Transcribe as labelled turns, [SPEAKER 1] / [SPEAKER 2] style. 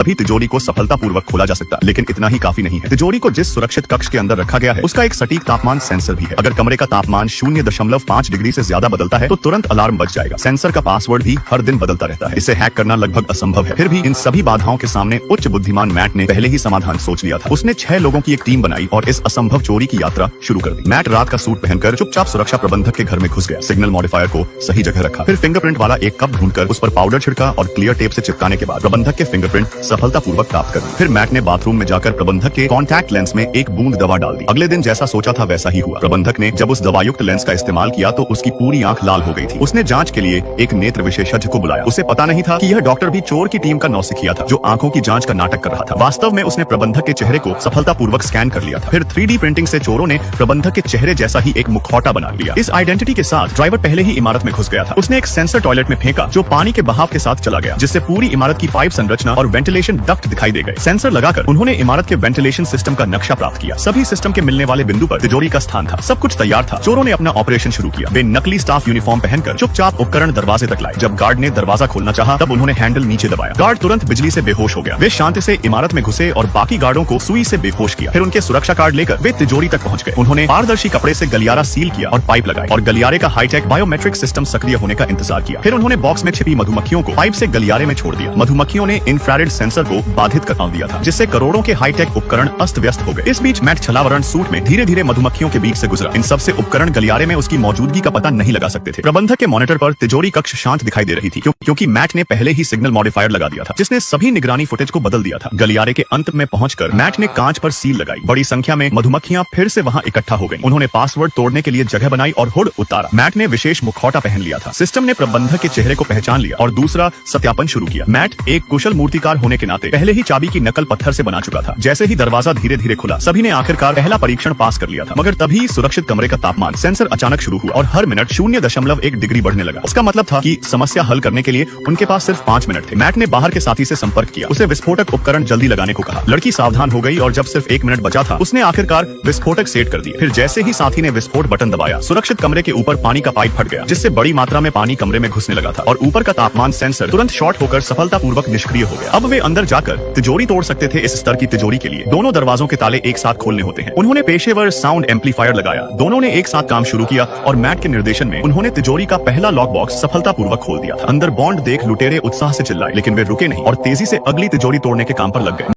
[SPEAKER 1] तभी तिजोरी को सफलतापूर्वक खोला जा सकता है, लेकिन इतना ही काफी नहीं है। तिजोरी को जिस सुरक्षित कक्ष के अंदर रखा गया है उसका एक सटीक तापमान सेंसर भी है। अगर कमरे का तापमान 0.5 डिग्री से ज्यादा बदलता है तो तुरंत अलार्म बज जाएगा। सेंसर का पासवर्ड भी हर दिन बदलता रहता है। इसे हैक करना लगभग असंभव है। फिर भी इन सभी बाधाओं के सामने उच्च बुद्धिमान मैट ने पहले ही समाधान सोच लिया था। उसने 6 लोगों की एक टीम बनाई और इस असंभव चोरी की यात्रा शुरू कर दी। मैट रात का सूट पहनकर चुपचाप सुरक्षा प्रबंधक के घर में घुस गया। सिग्नल मॉडिफायर को सही जगह रखा, फिर फिंगरप्रिंट वाला एक कप ढूंढकर उस पर पाउडर छिड़का और क्लियर टेप से चिपकाने के बाद प्रबंधक के फिंगरप्रिंट सफलतापूर्वक प्राप्त कर दी। फिर मैट ने बाथरूम में जाकर प्रबंधक के कॉन्टैक्ट लेंस में एक बूंद दवा डाल दी। अगले दिन जैसा सोचा था वैसा ही हुआ। प्रबंधक ने जब उस दवायुक्त लेंस का इस्तेमाल किया तो उसकी पूरी आंख लाल हो गई थी। उसने जांच के लिए एक नेत्र विशेषज्ञ को बुलाया। उसे पता नहीं था कि यह डॉक्टर भी चोर की टीम का नौसिखिया था जो आंखों की जांच का नाटक कर रहा था। वास्तव में उसने प्रबंधक के चेहरे को सफलतापूर्वक स्कैन कर लिया था। फिर 3D प्रिंटिंग से चोरों ने प्रबंधक के चेहरे जैसा ही एक मुखौटा बना लिया। इस आइडेंटिटी के साथ ड्राइवर पहले ही इमारत में घुस गया था। उसने एक सेंसर टॉयलेट में फेंका जो पानी के बहाव के साथ चला गया, जिससे पूरी इमारत की पाइप संरचना और वेंटिलेशन डक्ट दिखाई दे गए। सेंसर लगाकर उन्होंने इमारत के वेंटिलेशन सिस्टम का नक्शा प्राप्त किया। सभी सिस्टम के मिलने वाले बिंदु पर तिजोरी का स्थान था। सब कुछ तैयार था। चोरों ने अपना ऑपरेशन शुरू किया। वे नकली स्टाफ यूनिफॉर्म पहनकर चुपचाप उपकरण दरवाजे तक लाए। जब गार्ड ने दरवाजा खोलना चाहा तब उन्होंने हैंडल नीचे दबाया। गार्ड तुरंत बिजली से बेहोश हो गया। वे शांति से इमारत में घुसे और बाकी गार्डों को सुई से बेहोश किया। फिर उनके सुरक्षा कार्ड लेकर वे तिजोरी तक पहुंच गए। उन्होंने पारदर्शी कपड़े से गलियारा सील किया और पाइप लगाई और गलियारे का हाईटेक बायोमेट्रिक सिस्टम सक्रिय होने का इंतजार किया। फिर उन्होंने बॉक्स में छिपी मधुमक्खियों को पाइप से गलियारे में छोड़ दिया। मधुमक्खियों ने इंफ्रारेड सेंसर को बाधित कर दिया था, जिससे करोड़ों के हाईटेक उपकरण अस्त व्यस्त हो गए। इस बीच मैट छलावरण सूट में धीरे धीरे मधुमक्खियों के बीच से गुजरा। इन सबसे उपकरण गलियारे में उसकी मौजूदगी का पता नहीं लगा सकते थे। प्रबंधक के मॉनिटर पर तिजोरी कक्ष शांत दिखाई दे रही थी क्योंकि मैट ने पहले ही सिग्नल मॉडिफायर लगा दिया था, जिसने सभी निगरानी फुटेज को बदल दिया था। गलियारे के अंत में पहुंचकर मैट ने कांच पर सील लगाई। बड़ी संख्या में मधुमक्खियां फिर से वहां इकट्ठा हो गईं। उन्होंने पासवर्ड तोड़ने के लिए जगह बनाई और हुड उतारा। मैट ने विशेष मुखौटा पहन लिया था। सिस्टम ने प्रबंधक के चेहरे को पहचान लिया और दूसरा सत्यापन शुरू किया। मैट एक कुशल मूर्तिकार होने के नाते पहले ही चाबी की नकल पत्थर से बना चुका था। जैसे ही दरवाजा धीरे धीरे खुला, सभी ने आखिरकार पहला परीक्षण पास कर लिया था। मगर तभी सुरक्षित कमरे का तापमान सेंसर अचानक शुरू हुआ और हर मिनट 0.1 डिग्री बढ़ने लगा। इसका मतलब था कि समस्या हल करने के लिए उनके पास सिर्फ 5 मिनट थे। मैट ने बाहर के साथी से संपर्क किया। उसे विस्फोटक उपकरण जल्दी लगाने को कहा। लड़की सावधान हो गई और जब सिर्फ 1 मिनट बचा था उसने आखिरकार विस्फोटक सेट कर दिया। फिर जैसे ही साथी ने विस्फोट बटन दबाया, सुरक्षित कमरे के ऊपर पानी का पाइप फट गया, जिससे बड़ी मात्रा में पानी कमरे में घुसने लगा था और ऊपर का तापमान सेंसर तुरंत शॉर्ट होकर सफलतापूर्वक निष्क्रिय हो गया। अब वे अंदर जाकर तिजोरी तोड़ सकते थे। इस स्तर की तिजोरी के लिए दोनों दरवाजों के ताले एक साथ खोलने होते हैं। उन्होंने पेशेवर साउंड एम्पलीफायर लगाया। दोनों ने एक साथ काम शुरू किया और मैट के निर्देशन में उन्होंने तिजोरी का पहला लॉक बॉक्स सफलतापूर्वक खोल दिया था। अंदर बॉन्ड देख लुटेरे उत्साह से चिल्लाए, लेकिन वे रुके नहीं और तेजी से अगली तिजोरी तोड़ने के काम पर लग गए।